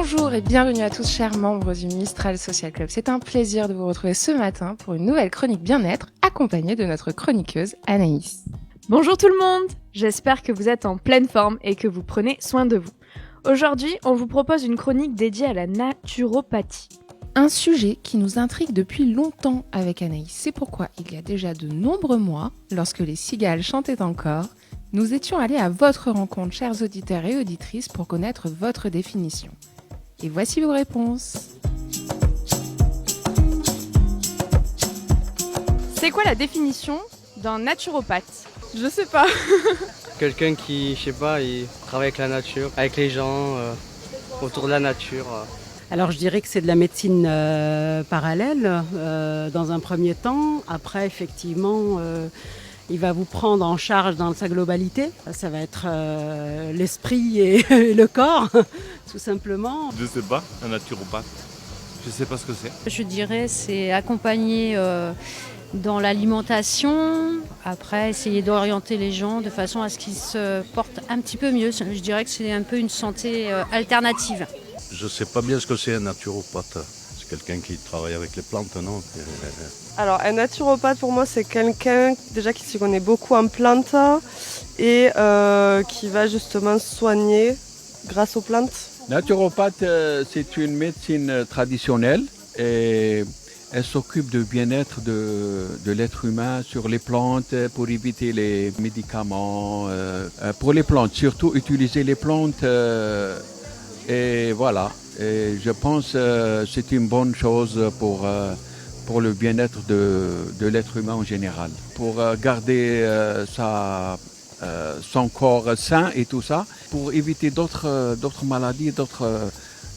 Bonjour et bienvenue à tous chers membres du Mistral Social Club. C'est un plaisir de vous retrouver ce matin pour une nouvelle chronique bien-être accompagnée de notre chroniqueuse Anaïs. Bonjour tout le monde, j'espère que vous êtes en pleine forme et que vous prenez soin de vous. Aujourd'hui, on vous propose une chronique dédiée à la naturopathie. Un sujet qui nous intrigue depuis longtemps avec Anaïs. C'est pourquoi il y a déjà de nombreux mois, lorsque les cigales chantaient encore, nous étions allés à votre rencontre, chers auditeurs et auditrices, pour connaître votre définition. Et voici vos réponses. C'est quoi la définition d'un naturopathe ? Je sais pas. Quelqu'un qui, je sais pas, il travaille avec la nature, avec les gens, autour de la nature. Alors je dirais que c'est de la médecine parallèle dans un premier temps. Après, effectivement, il va vous prendre en charge dans sa globalité. Ça va être l'esprit et le corps, tout simplement. Je sais pas, un naturopathe. Je sais pas ce que c'est. Je dirais c'est accompagner dans l'alimentation. Après, essayer d'orienter les gens de façon à ce qu'ils se portent un petit peu mieux. Je dirais que c'est un peu une santé alternative. Je sais pas bien ce que c'est un naturopathe. C'est quelqu'un qui travaille avec les plantes, non? Alors, un naturopathe, pour moi, c'est quelqu'un déjà qui s'y connaît beaucoup en plantes et qui va justement soigner grâce aux plantes. Naturopathe, c'est une médecine traditionnelle et elle s'occupe du bien-être de l'être humain sur les plantes pour éviter les médicaments. Pour les plantes, surtout utiliser les plantes et voilà. Et je pense que c'est une bonne chose pour le bien-être de l'être humain en général. Pour garder son corps sain et tout ça, pour éviter d'autres maladies,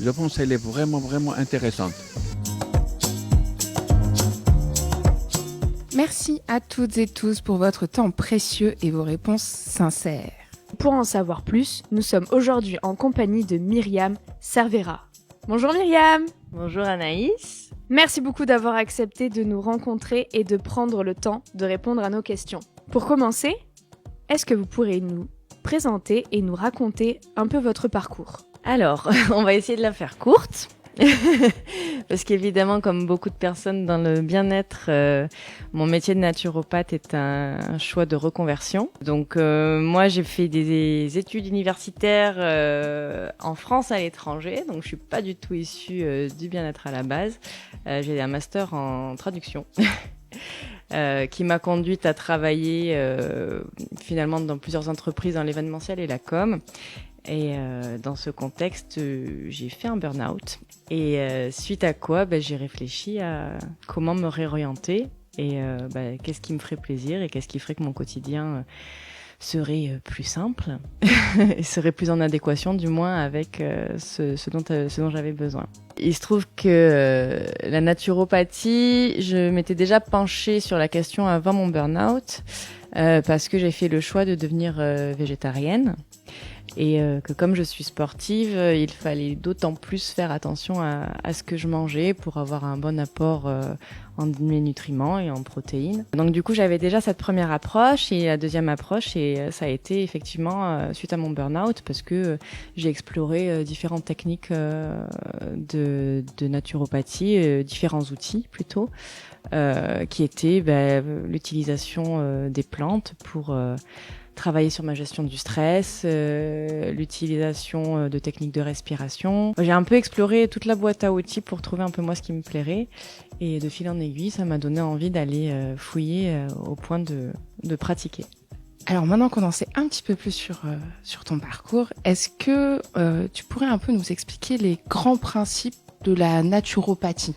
je pense qu'elle est vraiment intéressante. Merci à toutes et tous pour votre temps précieux et vos réponses sincères. Pour en savoir plus, nous sommes aujourd'hui en compagnie de Myriam Cervera. Bonjour Myriam. Bonjour Anaïs. Merci beaucoup d'avoir accepté de nous rencontrer et de prendre le temps de répondre à nos questions. Pour commencer, est-ce que vous pourrez nous présenter et nous raconter un peu votre parcours ? Alors, on va essayer de la faire courte. Parce qu'évidemment, comme beaucoup de personnes dans le bien-être, mon métier de naturopathe est un choix de reconversion. Donc moi, j'ai fait des études universitaires en France à l'étranger, donc je suis pas du tout issue du bien-être à la base. J'ai un master en traduction. Qui m'a conduite à travailler finalement dans plusieurs entreprises dans l'événementiel et la com. Et dans ce contexte, j'ai fait un burn-out. Et suite à quoi, j'ai réfléchi à comment me réorienter et qu'est-ce qui me ferait plaisir et qu'est-ce qui ferait que mon quotidien serait plus simple et serait plus en adéquation du moins avec ce dont j'avais besoin. Il se trouve que la naturopathie, je m'étais déjà penchée sur la question avant mon burn-out parce que j'ai fait le choix de devenir végétarienne. Et que comme je suis sportive, il fallait d'autant plus faire attention à ce que je mangeais pour avoir un bon apport en nutriments et en protéines. Donc du coup, j'avais déjà cette première approche et la deuxième approche, et ça a été effectivement suite à mon burn-out parce que j'ai exploré différentes techniques de naturopathie, différents outils plutôt, qui étaient l'utilisation des plantes pour travailler sur ma gestion du stress, l'utilisation de techniques de respiration. J'ai un peu exploré toute la boîte à outils pour trouver un peu moi ce qui me plairait. Et de fil en aiguille, ça m'a donné envie d'aller fouiller au point de pratiquer. Alors maintenant qu'on en sait un petit peu plus sur ton parcours, est-ce que tu pourrais un peu nous expliquer les grands principes de la naturopathie ?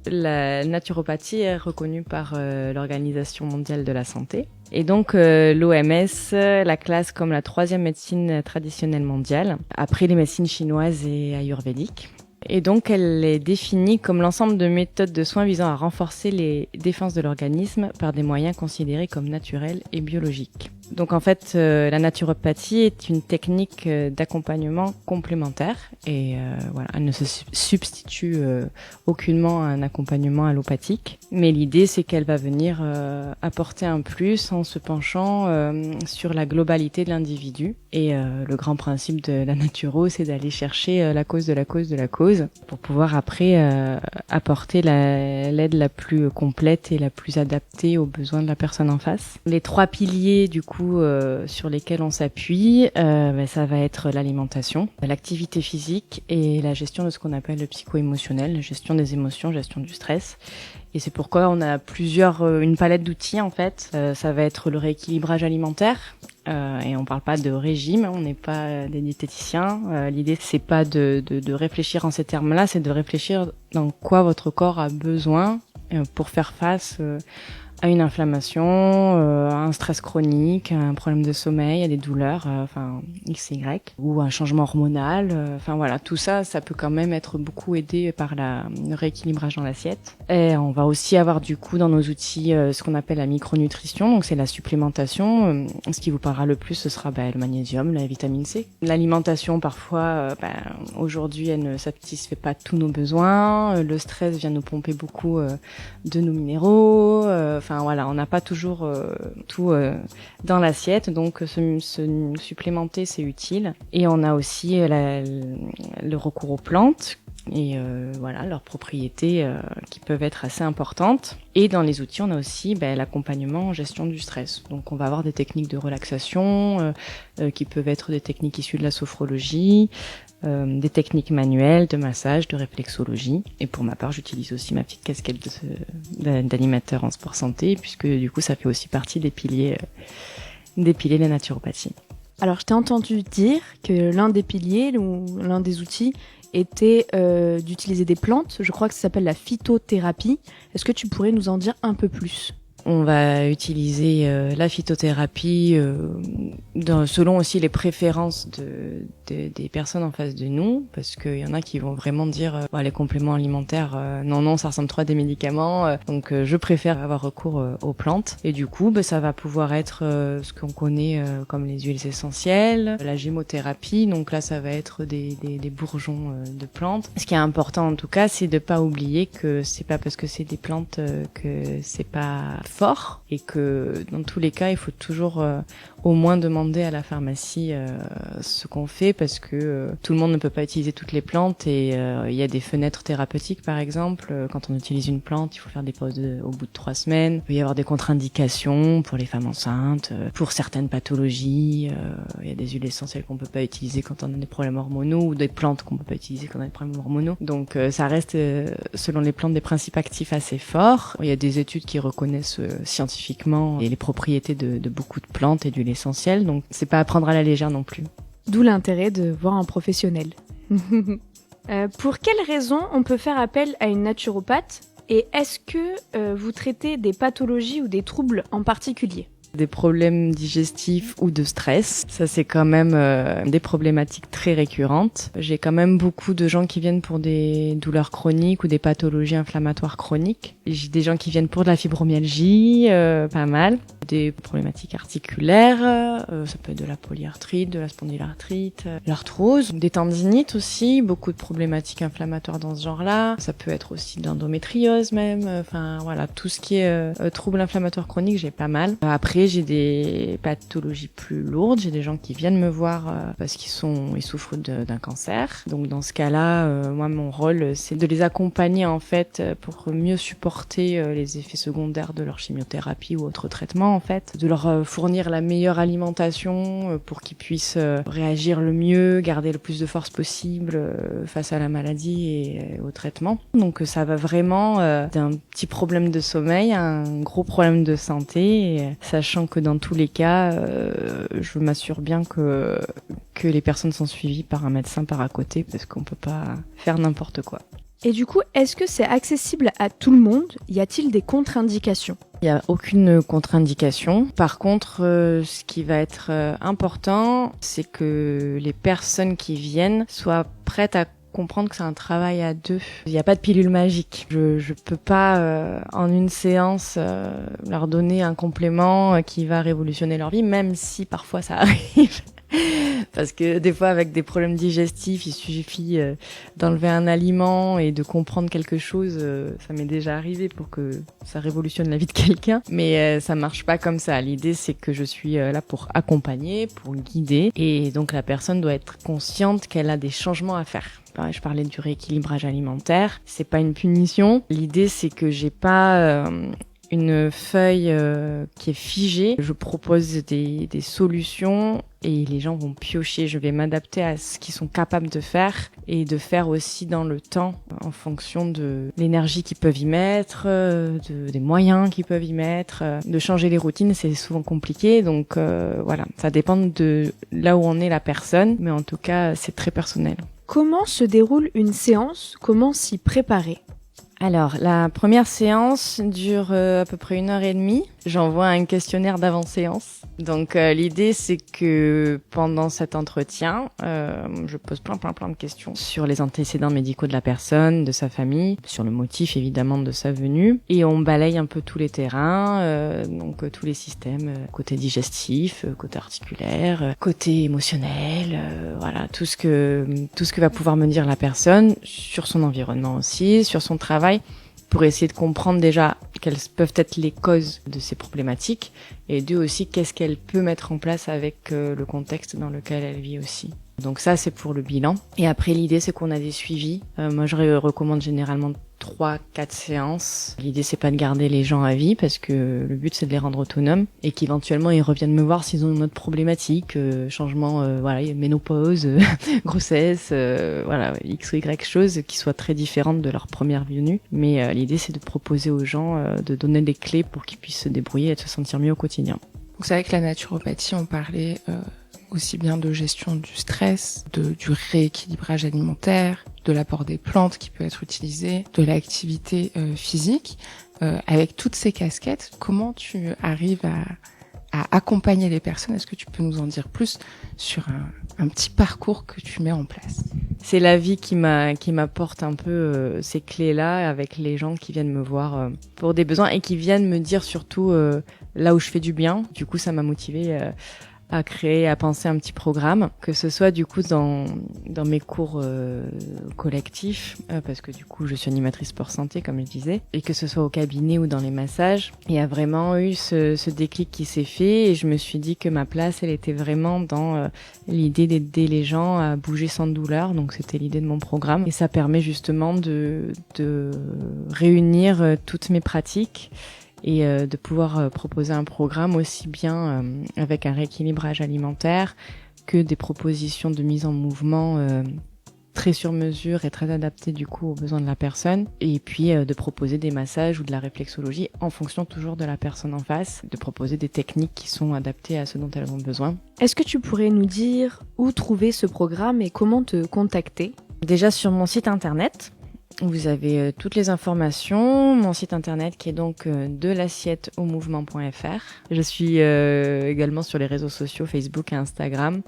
La naturopathie est reconnue par l'Organisation mondiale de la santé. Et donc l'OMS la classe comme la 3e médecine traditionnelle mondiale, après les médecines chinoises et ayurvédiques. Et donc elle est définie comme l'ensemble de méthodes de soins visant à renforcer les défenses de l'organisme par des moyens considérés comme naturels et biologiques. Donc en fait, la naturopathie est une technique d'accompagnement complémentaire et voilà, elle ne se substitue aucunement à un accompagnement allopathique. Mais l'idée, c'est qu'elle va venir apporter un plus en se penchant sur la globalité de l'individu. Et le grand principe de la naturo, c'est d'aller chercher la cause de la cause de la cause pour pouvoir après apporter l'aide la plus complète et la plus adaptée aux besoins de la personne en face. Les 3 piliers du coup sur lesquels on s'appuie, ça va être l'alimentation, l'activité physique et la gestion de ce qu'on appelle le psycho-émotionnel, la gestion des émotions, gestion du stress. Et c'est pourquoi on a une palette d'outils en fait. Ça va être le rééquilibrage alimentaire. Et on parle pas de régime, on n'est pas des diététiciens. L'idée c'est pas de réfléchir en ces termes-là, c'est de réfléchir dans quoi votre corps a besoin pour faire face à une inflammation, à un stress chronique, à un problème de sommeil, à des douleurs, X, Y, ou un changement hormonal. Voilà, tout ça, ça peut quand même être beaucoup aidé par le rééquilibrage dans l'assiette. Et on va aussi avoir du coup dans nos outils ce qu'on appelle la micronutrition, donc c'est la supplémentation. Ce qui vous parlera le plus, ce sera le magnésium, la vitamine C. L'alimentation, parfois, aujourd'hui, elle ne satisfait pas tous nos besoins. Le stress vient nous pomper beaucoup de nos minéraux. Voilà, on n'a pas toujours tout dans l'assiette, donc se supplémenter c'est utile. Et on a aussi le recours aux plantes et leurs propriétés qui peuvent être assez importantes. Et dans les outils, on a aussi l'accompagnement en gestion du stress. Donc on va avoir des techniques de relaxation qui peuvent être des techniques issues de la sophrologie, des techniques manuelles, de massage, de réflexologie. Et pour ma part, j'utilise aussi ma petite casquette d'animateur en sport santé, puisque du coup, ça fait aussi partie des piliers de la naturopathie. Alors, je t'ai entendu dire que l'un des piliers ou l'un des outils était d'utiliser des plantes. Je crois que ça s'appelle la phytothérapie. Est-ce que tu pourrais nous en dire un peu plus ? On va utiliser la phytothérapie selon aussi les préférences des personnes en face de nous, parce qu'il y en a qui vont vraiment dire les compléments alimentaires, non, ça ressemble trop à des médicaments, donc je préfère avoir recours aux plantes. Et du coup, ça va pouvoir être ce qu'on connaît comme les huiles essentielles, la gémothérapie, donc là ça va être des bourgeons de plantes. Ce qui est important en tout cas, c'est de pas oublier que c'est pas parce que c'est des plantes que c'est pas fort, et que dans tous les cas il faut toujours au moins demander à la pharmacie ce qu'on fait, parce que tout le monde ne peut pas utiliser toutes les plantes, et il y a des fenêtres thérapeutiques par exemple. Quand on utilise une plante, il faut faire des pauses au bout de 3 semaines. Il peut y avoir des contre-indications pour les femmes enceintes, pour certaines pathologies. Il y a des huiles essentielles qu'on peut pas utiliser quand on a des problèmes hormonaux, ou des plantes qu'on peut pas utiliser quand on a des problèmes hormonaux. Donc ça reste selon les plantes des principes actifs assez forts. Il y a des études qui reconnaissent scientifiquement les propriétés de beaucoup de plantes et d'huiles essentielles, donc c'est pas à prendre à la légère non plus. D'où l'intérêt de voir un professionnel. Pour quelles raisons on peut faire appel à une naturopathe, et est-ce que vous traitez des pathologies ou des troubles en particulier ? Des problèmes digestifs ou de stress, ça c'est quand même des problématiques très récurrentes. J'ai quand même beaucoup de gens qui viennent pour des douleurs chroniques ou des pathologies inflammatoires chroniques. J'ai des gens qui viennent pour de la fibromyalgie, pas mal. Des problématiques articulaires, ça peut être de la polyarthrite, de la spondylarthrite, l'arthrose, des tendinites aussi, beaucoup de problématiques inflammatoires dans ce genre-là. Ça peut être aussi de l'endométriose même, tout ce qui est troubles inflammatoires chroniques, j'ai pas mal. Après, j'ai des pathologies plus lourdes, j'ai des gens qui viennent me voir parce qu'ils souffrent d'un cancer. Donc dans ce cas-là, moi mon rôle c'est de les accompagner en fait pour mieux supporter les effets secondaires de leur chimiothérapie ou autres traitements en fait, de leur fournir la meilleure alimentation pour qu'ils puissent réagir le mieux, garder le plus de force possible face à la maladie et au traitement. Donc ça va vraiment d'un petit problème de sommeil à un gros problème de santé, et sachant que dans tous les cas, je m'assure bien que les personnes sont suivies par un médecin par à côté, parce qu'on peut pas faire n'importe quoi. Et du coup, est-ce que c'est accessible à tout le monde ? Y a-t-il des contre-indications ? Il n'y a aucune contre-indication. Par contre, ce qui va être important, c'est que les personnes qui viennent soient prêtes à comprendre que c'est un travail à deux. Il n'y a pas de pilule magique. Je peux pas en une séance leur donner un complément qui va révolutionner leur vie, même si parfois ça arrive. Parce que des fois, avec des problèmes digestifs, il suffit d'enlever un aliment et de comprendre quelque chose. Ça m'est déjà arrivé pour que ça révolutionne la vie de quelqu'un. Mais ça marche pas comme ça. L'idée, c'est que je suis là pour accompagner, pour guider. Et donc, la personne doit être consciente qu'elle a des changements à faire. Je parlais du rééquilibrage alimentaire. C'est pas une punition. L'idée, c'est que j'ai pas une feuille qui est figée. Je propose des solutions et les gens vont piocher. Je vais m'adapter à ce qu'ils sont capables de faire et de faire aussi dans le temps en fonction de l'énergie qu'ils peuvent y mettre, des moyens qu'ils peuvent y mettre. De changer les routines, c'est souvent compliqué. Donc voilà, ça dépend de là où en est la personne, mais en tout cas, c'est très personnel. Comment se déroule une séance ? Comment s'y préparer ? Alors, la première séance dure à peu près 1h30. J'envoie un questionnaire d'avant-séance. Donc, l'idée, c'est que pendant cet entretien, je pose plein de questions sur les antécédents médicaux de la personne, de sa famille, sur le motif, évidemment, de sa venue. Et on balaye un peu tous les terrains, donc tous les systèmes, côté digestif, côté articulaire, côté émotionnel, voilà, tout ce que va pouvoir me dire la personne, sur son environnement aussi, sur son travail, pour essayer de comprendre déjà quelles peuvent être les causes de ces problématiques et deux aussi qu'est-ce qu'elle peut mettre en place avec le contexte dans lequel elle vit aussi. Donc ça c'est pour le bilan. Et après l'idée c'est qu'on a des suivis. Moi je recommande généralement 3-4 séances. L'idée c'est pas de garder les gens à vie parce que le but c'est de les rendre autonomes et qu'éventuellement ils reviennent me voir s'ils ont une autre problématique, changement, voilà, ménopause, grossesse, voilà, X ou Y chose qui soit très différente de leur première venue. Mais l'idée c'est de proposer aux gens de donner des clés pour qu'ils puissent se débrouiller et de se sentir mieux au quotidien. Donc c'est vrai que la naturopathie, on parlait aussi bien de gestion du stress, du rééquilibrage alimentaire, de l'apport des plantes qui peut être utilisé, de l'activité physique. Avec toutes ces casquettes, comment tu arrives à accompagner les personnes ? Est-ce que tu peux nous en dire plus sur un petit parcours que tu mets en place ? C'est la vie qui m'apporte un peu ces clés-là avec les gens qui viennent me voir pour des besoins et qui viennent me dire surtout là où je fais du bien. Du coup, ça m'a motivée à créer, à penser un petit programme, que ce soit du coup dans mes cours collectifs, parce que du coup je suis animatrice sport santé comme je disais, et que ce soit au cabinet ou dans les massages. Il y a vraiment eu ce déclic qui s'est fait et je me suis dit que ma place elle était vraiment dans l'idée d'aider les gens à bouger sans douleur, donc c'était l'idée de mon programme et ça permet justement de réunir toutes mes pratiques et de pouvoir proposer un programme aussi bien avec un rééquilibrage alimentaire que des propositions de mise en mouvement très sur mesure et très adaptées du coup aux besoins de la personne et puis de proposer des massages ou de la réflexologie en fonction toujours de la personne en face, de proposer des techniques qui sont adaptées à ce dont elles ont besoin. Est-ce que tu pourrais nous dire où trouver ce programme et comment te contacter ? Déjà sur mon site internet. Vous avez toutes les informations, mon site internet qui est donc delassietteaumouvement.fr. Je suis également sur les réseaux sociaux Facebook et Instagram,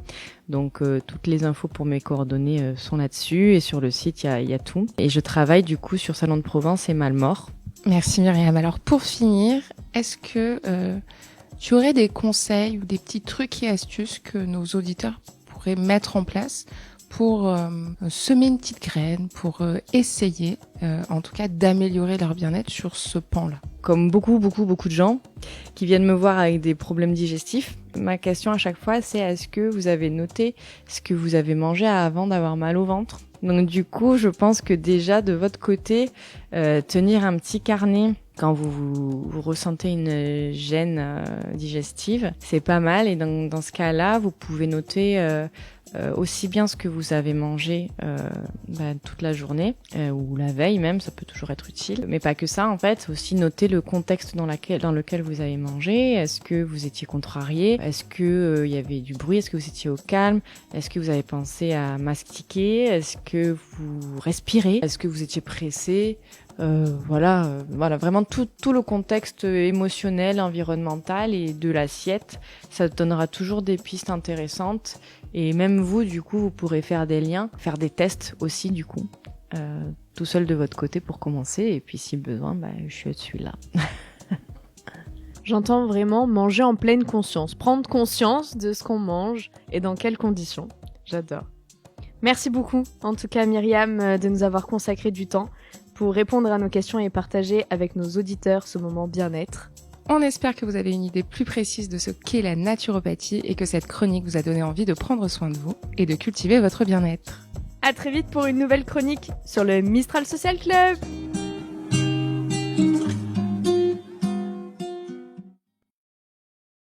donc toutes les infos pour mes coordonnées sont là-dessus et sur le site il y a tout. Et je travaille du coup sur Salon de Provence et Malmort. Merci Myriam. Alors pour finir, est-ce que tu aurais des conseils ou des petits trucs et astuces que nos auditeurs pourraient mettre en place pour semer une petite graine, pour essayer, en tout cas, d'améliorer leur bien-être sur ce pan-là. Comme beaucoup de gens qui viennent me voir avec des problèmes digestifs, ma question à chaque fois, c'est est-ce que vous avez noté ce que vous avez mangé avant d'avoir mal au ventre ? Donc du coup, je pense que déjà, de votre côté, tenir un petit carnet quand vous ressentez une gêne digestive, c'est pas mal. Et dans ce cas-là, vous pouvez noter aussi bien ce que vous avez mangé toute la journée ou la veille même, ça peut toujours être utile. Mais pas que ça en fait, aussi noter le contexte dans lequel vous avez mangé. Est-ce que vous étiez contrarié ? Est-ce que y avait du bruit ? Est-ce que vous étiez au calme ? Est-ce que vous avez pensé à mastiquer ? Est-ce que vous respirez ? Est-ce que vous étiez pressé ? Voilà, vraiment tout le contexte émotionnel, environnemental et de l'assiette, ça donnera toujours des pistes intéressantes. Et même vous, du coup, vous pourrez faire des liens, faire des tests aussi, du coup, tout seul de votre côté pour commencer. Et puis, si besoin, je suis là. J'entends vraiment manger en pleine conscience, prendre conscience de ce qu'on mange et dans quelles conditions. J'adore. Merci beaucoup, en tout cas Myriam, de nous avoir consacré du temps pour répondre à nos questions et partager avec nos auditeurs ce moment bien-être. On espère que vous avez une idée plus précise de ce qu'est la naturopathie et que cette chronique vous a donné envie de prendre soin de vous et de cultiver votre bien-être. À très vite pour une nouvelle chronique sur le Mistral Social Club.